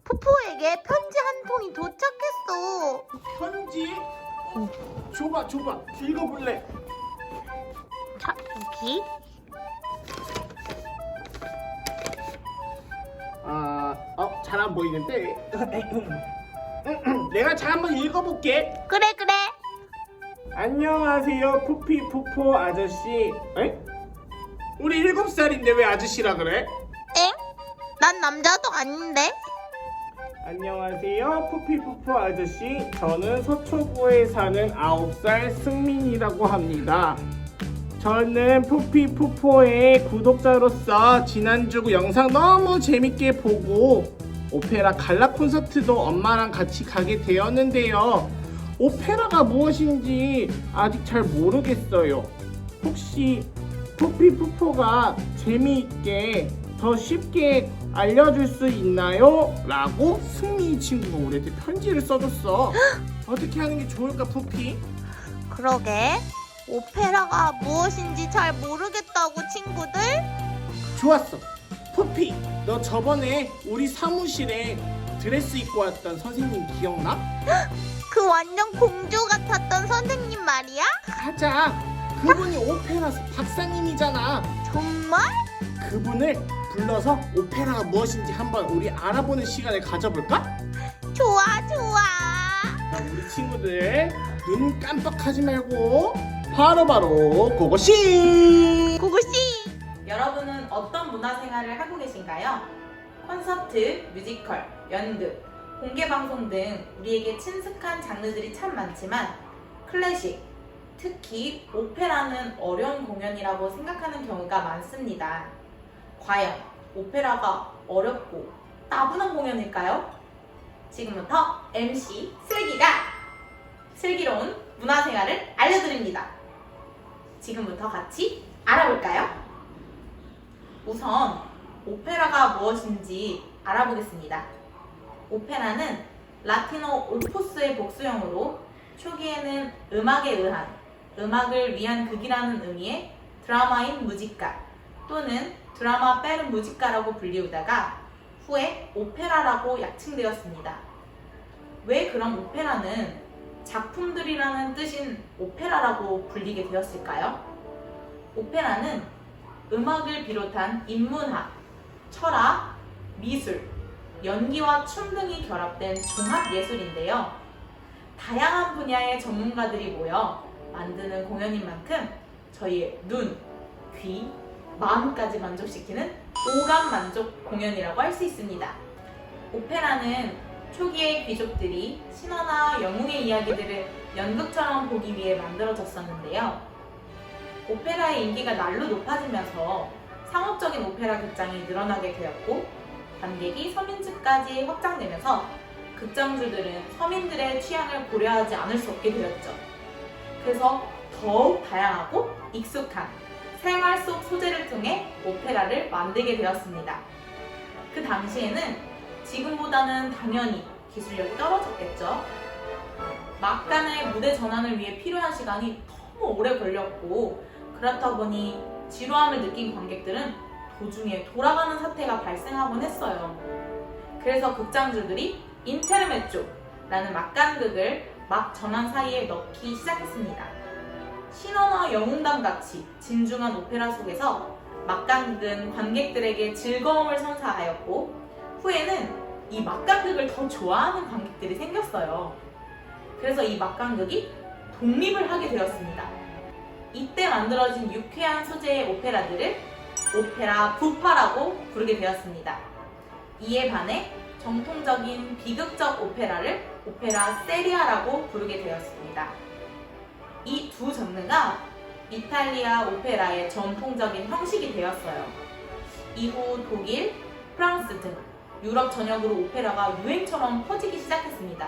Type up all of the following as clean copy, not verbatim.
푸푸에게 편지 한 통이 도착했어. 편지? 줘봐. 읽어볼래. 자, 여기. 잘 안 보이는데. 내가 잘 한번 읽어볼게. 그래. 안녕하세요, 푸피 푸포 아저씨. 에? 우리 7살인데 왜 아저씨라 그래? 엥? 난 남자도 아닌데? 안녕하세요, 푸피 푸포 아저씨. 저는 서초구에 사는 9살 승민이라고 합니다. 저는 푸피 푸포의 구독자로서 지난주 영상 너무 재밌게 보고 오페라 갈라 콘서트도 엄마랑 같이 가게 되었는데요. 오페라가 무엇인지 아직 잘 모르겠어요. 혹시 푸피 푸포가 재미있게 더 쉽게 알려줄 수 있나요? 라고 승민이 친구가 우리한테 편지를 써줬어. 어떻게 하는 게 좋을까, 푸피? 그러게. 오페라가 무엇인지 잘 모르겠다고 친구들? 좋았어. 푸피, 너 저번에 우리 사무실에 드레스 입고 왔던 선생님 기억나? 그 완전 공주 같았던 선생님 말이야? 맞아. 그분이 오페라 박사님이잖아. 정말? 그분을 불러서 오페라가 무엇인지 한번 우리 알아보는 시간을 가져볼까? 좋아. 자, 우리 친구들 눈 깜빡하지 말고 바로바로 고고씨! 구구씨. 여러분은 어떤 문화생활을 하고 계신가요? 콘서트, 뮤지컬, 연극, 공개방송 등 우리에게 친숙한 장르들이 참 많지만 클래식, 특히 오페라는 어려운 공연이라고 생각하는 경우가 많습니다. 과연 오페라가 어렵고 따분한 공연일까요? 지금부터 MC 슬기가 슬기로운 문화생활을 알려드립니다. 지금부터 같이 알아볼까요? 우선 오페라가 무엇인지 알아보겠습니다. 오페라는 라틴어 오포스의 복수형으로 초기에는 음악을 위한 극이라는 의미의 드라마인 무지카 또는 드라마 페르 무지카라고 불리우다가 후에 오페라라고 약칭되었습니다. 왜 그럼 오페라는 작품들이라는 뜻인 오페라라고 불리게 되었을까요? 오페라는 음악을 비롯한 인문학, 철학, 미술, 연기와 춤 등이 결합된 종합예술인데요. 다양한 분야의 전문가들이 모여 만드는 공연인 만큼 저희의 눈, 귀, 마음까지 만족시키는 오감 만족 공연이라고 할 수 있습니다. 오페라는 초기의 귀족들이 신화나 영웅의 이야기들을 연극처럼 보기 위해 만들어졌었는데요. 오페라의 인기가 날로 높아지면서 상업적인 오페라 극장이 늘어나게 되었고 관객이 서민층까지 확장되면서 극장주들은 서민들의 취향을 고려하지 않을 수 없게 되었죠. 그래서 더욱 다양하고 익숙한 생활 속 소재를 통해 오페라를 만들게 되었습니다. 그 당시에는 지금보다는 당연히 기술력이 떨어졌겠죠. 막간의 무대 전환을 위해 필요한 시간이 너무 오래 걸렸고 그렇다 보니 지루함을 느낀 관객들은 도중에 돌아가는 사태가 발생하곤 했어요. 그래서 극장주들이 인테르메조라는 막간극을 막 전환 사이에 넣기 시작했습니다. 신화나 영웅담 같이 진중한 오페라 속에서 막간극은 관객들에게 즐거움을 선사하였고 후에는 이 막간극을 더 좋아하는 관객들이 생겼어요. 그래서 이 막간극이 독립을 하게 되었습니다. 이때 만들어진 유쾌한 소재의 오페라들을 오페라 부파라고 부르게 되었습니다. 이에 반해 정통적인 비극적 오페라를 오페라 세리아라고 부르게 되었습니다. 이 두 장르가 이탈리아 오페라의 전통적인 형식이 되었어요. 이후 독일, 프랑스 등 유럽 전역으로 오페라가 유행처럼 퍼지기 시작했습니다.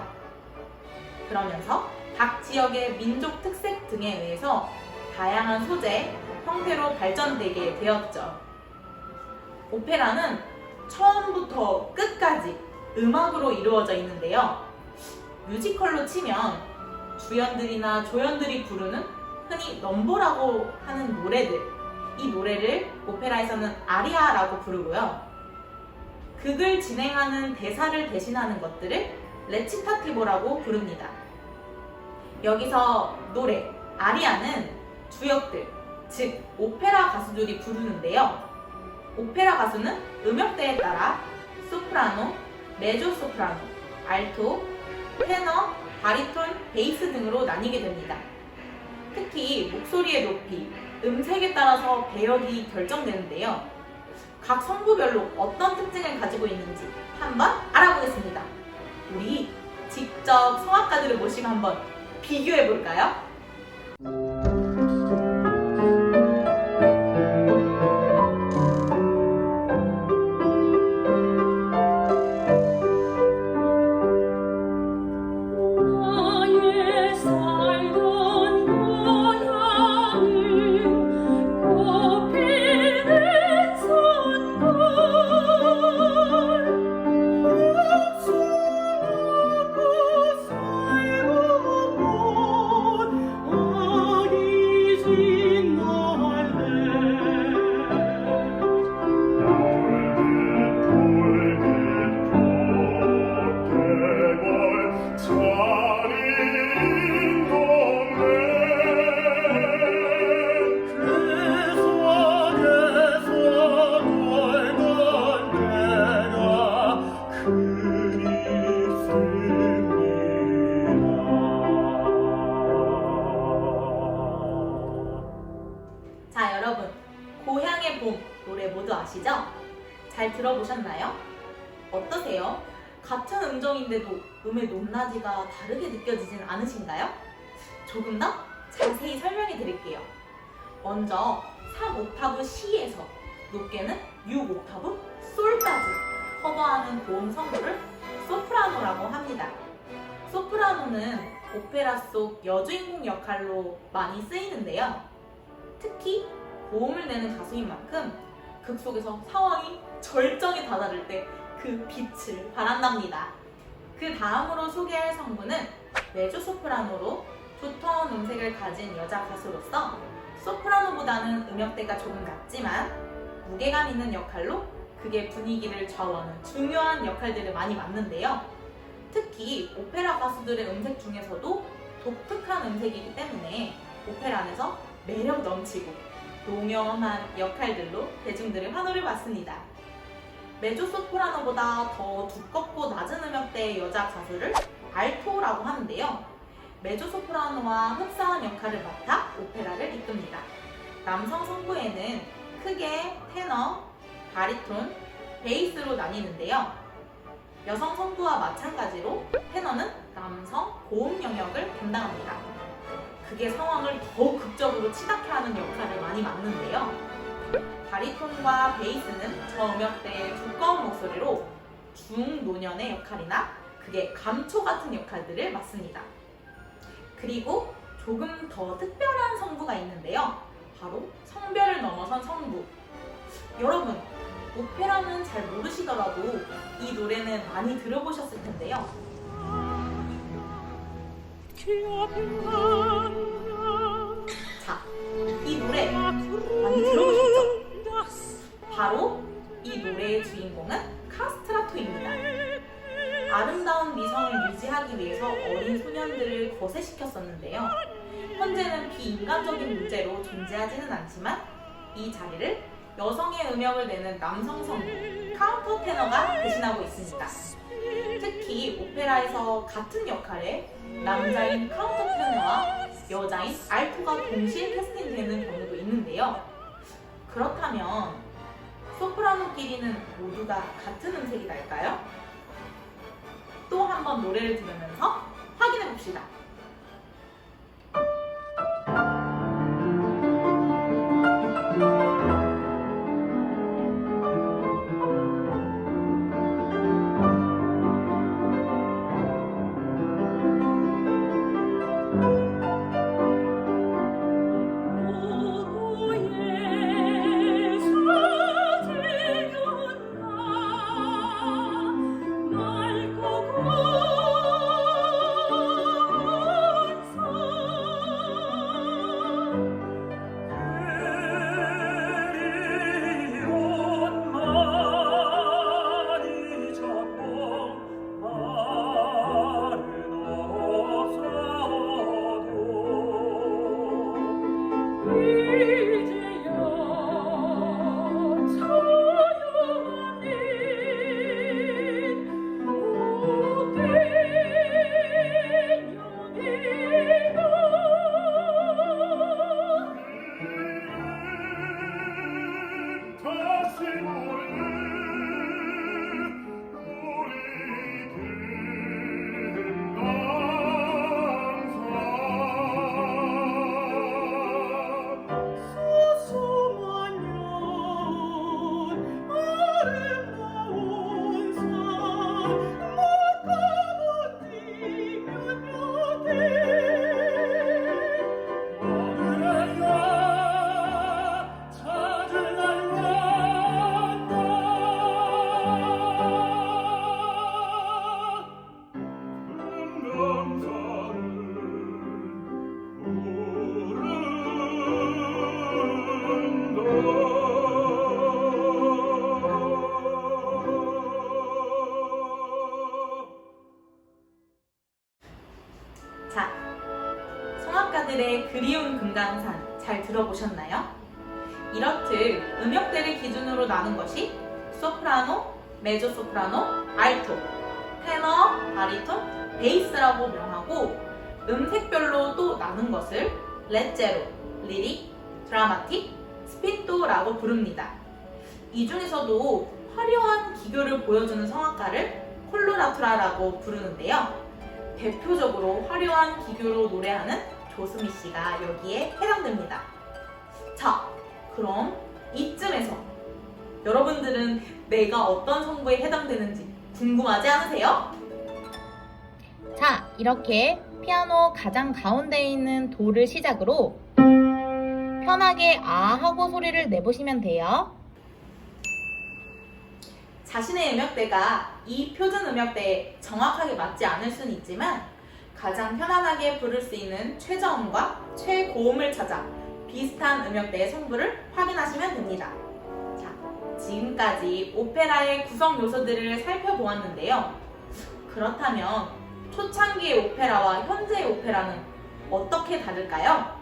그러면서 각 지역의 민족 특색 등에 의해서 다양한 소재, 형태로 발전되게 되었죠. 오페라는 처음부터 끝까지 음악으로 이루어져 있는데요. 뮤지컬로 치면 주연들이나 조연들이 부르는 흔히 넘버라고 하는 노래들, 이 노래를 오페라에서는 아리아라고 부르고요. 극을 진행하는 대사를 대신하는 것들을 레치타티보라고 부릅니다. 여기서 노래, 아리아는 주역들, 즉 오페라 가수들이 부르는데요. 오페라 가수는 음역대에 따라 소프라노, 메조소프라노, 알토, 테너, 바리톤, 베이스 등으로 나뉘게 됩니다. 특히 목소리의 높이, 음색에 따라서 배역이 결정되는데요. 각 성부별로 어떤 특징을 가지고 있는지 한번 알아보겠습니다. 우리 직접 성악가들을 모시고 한번 비교해 볼까요? 자, 여러분, 고향의 봄 노래 모두 아시죠? 잘 들어보셨나요? 어떠세요? 같은 음정인데도 음의 높낮이가 다르게 느껴지진 않으신가요? 조금 더 자세히 설명해 드릴게요. 먼저 3옥타브 C에서 높게는 6옥타브 솔까지 커버하는 고음 성부를 소프라노라고 합니다. 소프라노는 오페라 속 여주인공 역할로 많이 쓰이는데요. 특히 고음을 내는 가수인 만큼 극 속에서 상황이 절정에 다다를 때 그 빛을 발한답니다. 그 다음으로 소개할 성부는 메조소프라노로 두터운 음색을 가진 여자 가수로서 소프라노보다는 음역대가 조금 낮지만 무게감 있는 역할로 극의 분위기를 좌우하는 중요한 역할들을 많이 맡는데요. 특히 오페라 가수들의 음색 중에서도 독특한 음색이기 때문에 오페라 안에서 매력 넘치고 농염한 역할들로 대중들의 환호를 받습니다. 메조소프라노보다 더 두껍고 낮은 음역대의 여자 가수를 알토라고 하는데요. 메조소프라노와 흡사한 역할을 맡아 오페라를 이끕니다. 남성 성부에는 크게 테너, 바리톤, 베이스로 나뉘는데요. 여성 성부와 마찬가지로 테너는 남성 고음 영역을 담당합니다. 극의 상황을 더욱 극적으로 치닫게 하는 역할을 많이 맡는데요. 바리톤과 베이스는 저 음역대의 두꺼운 목소리로 중노년의 역할이나 극의 감초 같은 역할들을 맡습니다. 그리고 조금 더 특별한 성부가 있는데요. 바로 성별을 넘어선 성부. 여러분, 오페라는 잘 모르시더라도 이 노래는 많이 들어보셨을 텐데요. 자, 이 노래 많이 들어보셨죠? 바로 이 노래의 주인공은 카스트라토입니다. 아름다운 미성을 유지하기 위해서 어린 소년들을 거세시켰었는데요. 현재는 비인간적인 문제로 존재하지는 않지만 이 자리를 여성의 음역을 내는 남성 성부 카운터 테너가 대신하고 있습니다. 특히 오페라에서 같은 역할에 남자인 카운터 테너와 여자인 알토가 동시에 캐스팅되는 경우도 있는데요. 그렇다면 소프라노끼리는 모두가 같은 음색이 날까요? 또 한 번 노래를 들으면서 확인해 봅시다. 여자들의 그리운 금강산 잘 들어보셨나요? 이렇듯 음역대를 기준으로 나눈 것이 소프라노, 메조소프라노, 알토, 테너, 바리톤, 베이스라고 명하고 음색별로 또 나눈 것을 레제로, 리릭, 드라마틱, 스피토라고 부릅니다. 이 중에서도 화려한 기교를 보여주는 성악가를 콜로라투라라고 부르는데요. 대표적으로 화려한 기교로 노래하는 조스미 씨가 여기에 해당됩니다. 자, 그럼 이쯤에서 여러분들은 내가 어떤 성부에 해당되는지 궁금하지 않으세요? 자, 이렇게 피아노 가장 가운데에 있는 도를 시작으로 편하게 아 하고 소리를 내보시면 돼요. 자신의 음역대가 이 표준 음역대에 정확하게 맞지 않을 수는 있지만 가장 편안하게 부를 수 있는 최저음과 최고음을 찾아 비슷한 음역대의 성부를 확인하시면 됩니다. 자, 지금까지 오페라의 구성 요소들을 살펴보았는데요. 그렇다면 초창기의 오페라와 현재의 오페라는 어떻게 다를까요?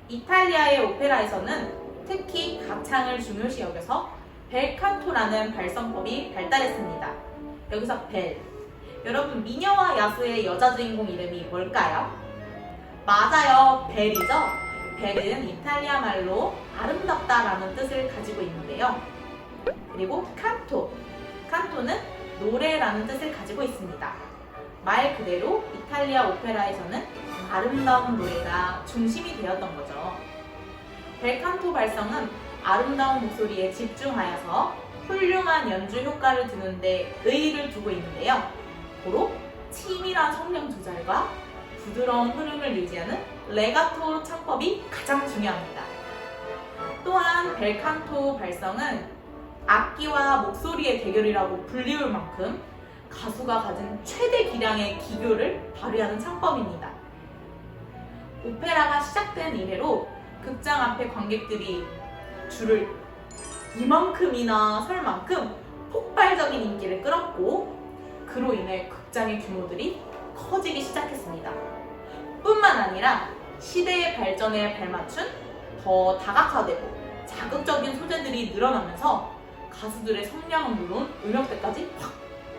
이탈리아의 오페라에서는 특히 가창을 중요시 여겨서 벨칸토라는 발성법이 발달했습니다. 여기서 벨. 여러분, 미녀와 야수의 여자 주인공 이름이 뭘까요? 맞아요, 벨이죠? 벨은 이탈리아 말로 아름답다라는 뜻을 가지고 있는데요. 그리고 칸토. 칸토는 노래라는 뜻을 가지고 있습니다. 말 그대로 이탈리아 오페라에서는 아름다운 노래가 중심이 되었던 거죠. 벨칸토 발성은 아름다운 목소리에 집중하여서 훌륭한 연주 효과를 두는데 의의를 두고 있는데요. 고로 치밀한 성량 조절과 부드러운 흐름을 유지하는 레가토 창법이 가장 중요합니다. 또한 벨칸토 발성은 악기와 목소리의 대결이라고 불리울 만큼 가수가 가진 최대 기량의 기교를 발휘하는 창법입니다. 오페라가 시작된 이래로 극장 앞에 관객들이 줄을 이만큼이나 설 만큼 폭발적인 인기를 끌었고 그로 인해 극장의 규모들이 커지기 시작했습니다. 뿐만 아니라 시대의 발전에 발맞춘 더 다각화되고 자극적인 소재들이 늘어나면서 가수들의 성량은 물론 음역대까지 확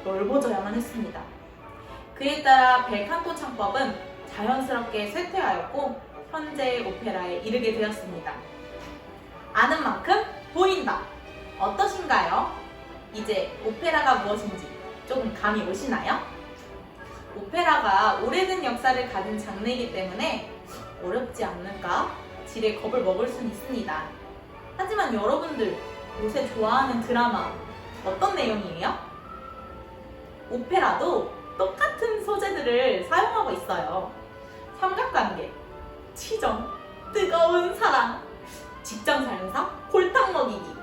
넓어져야만 했습니다. 그에 따라 벨칸토 창법은 자연스럽게 쇠퇴하였고 현재의 오페라에 이르게 되었습니다. 아는 만큼 보인다. 어떠신가요? 이제 오페라가 무엇인지 조금 감이 오시나요? 오페라가 오래된 역사를 가진 장르이기 때문에 어렵지 않을까? 지레 겁을 먹을 수는 있습니다. 하지만 여러분들 요새 좋아하는 드라마 어떤 내용이에요? 오페라도 똑같은 소재들을 사용하고 있어요. 삼각관계, 치정, 뜨거운 사랑, 직장 살인사, 골탕 먹이기,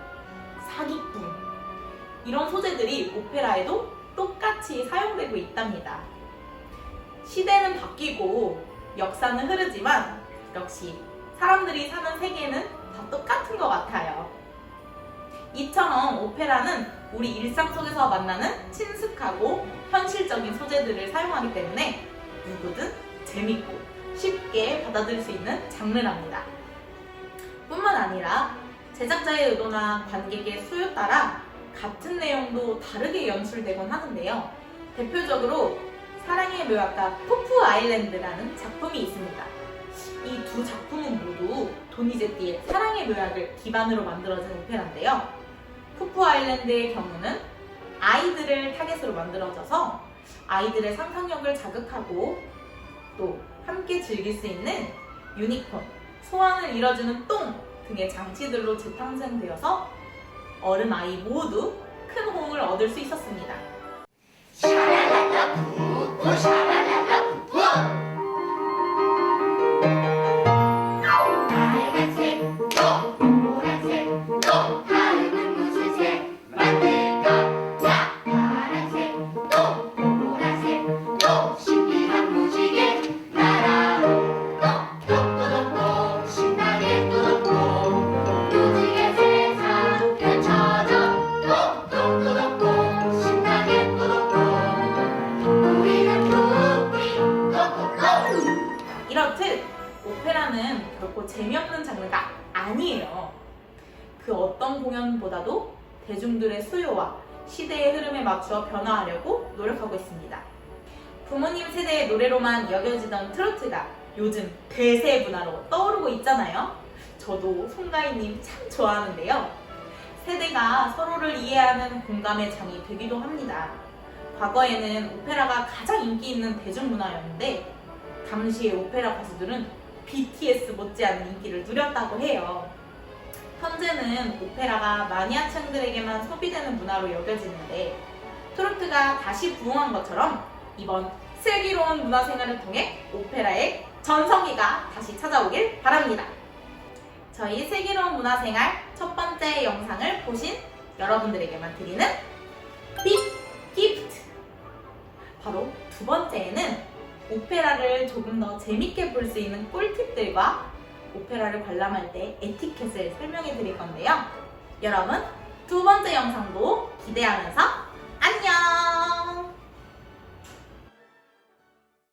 사기꾼 이런 소재들이 오페라에도 똑같이 사용되고 있답니다. 시대는 바뀌고 역사는 흐르지만 역시 사람들이 사는 세계는 다 똑같은 것 같아요. 이처럼 오페라는 우리 일상 속에서 만나는 친숙하고 현실적인 소재들을 사용하기 때문에 누구든 재밌고 쉽게 받아들일 수 있는 장르랍니다. 뿐만 아니라 제작자의 의도나 관객의 수요에 따라 같은 내용도 다르게 연출되곤 하는데요. 대표적으로 사랑의 묘약가 푸푸 아일랜드라는 작품이 있습니다. 이 두 작품은 모두 도니제티의 사랑의 묘약을 기반으로 만들어진 오페라인데요. 푸푸 아일랜드의 경우는 아이들을 타겟으로 만들어져서 아이들의 상상력을 자극하고 또 함께 즐길 수 있는 유니콘, 소원을 이뤄주는 똥 등의 장치들로 재탄생되어서 어른 아이 모두 큰 호응을 얻을 수 있었습니다. 샤랄랄라 푸푸 샤랄랄라 푸푸 빨간색 또 노란색 또 다음은 무슨 색 만들까 자 파란색 또 보라색 또 신비한 무지개 나라로 똑똑똑똑 신나게 똑똑 무지개 세상 펼쳐져 똑똑똑똑 신나게 똑똑 결코 재미없는 장르가 아니에요. 그 어떤 공연보다도 대중들의 수요와 시대의 흐름에 맞추어 변화하려고 노력하고 있습니다. 부모님 세대의 노래로만 여겨지던 트로트가 요즘 대세 문화로 떠오르고 있잖아요. 저도 송가인님 참 좋아하는데요. 세대가 서로를 이해하는 공감의 장이 되기도 합니다. 과거에는 오페라가 가장 인기 있는 대중문화였는데 당시의 오페라 가수들은 BTS 못지않은 인기를 누렸다고 해요. 현재는 오페라가 마니아층들에게만 소비되는 문화로 여겨지는데 트로트가 다시 부흥한 것처럼 이번 슬기로운 문화생활을 통해 오페라의 전성기가 다시 찾아오길 바랍니다. 저희 슬기로운 문화생활 첫 번째 영상을 보신 여러분들에게만 드리는 빅 기프트! 바로 두 번째에는 오페라를 조금 더 재밌게 볼 수 있는 꿀팁들과 오페라를 관람할 때 에티켓을 설명해 드릴 건데요. 여러분, 두 번째 영상도 기대하면서 안녕!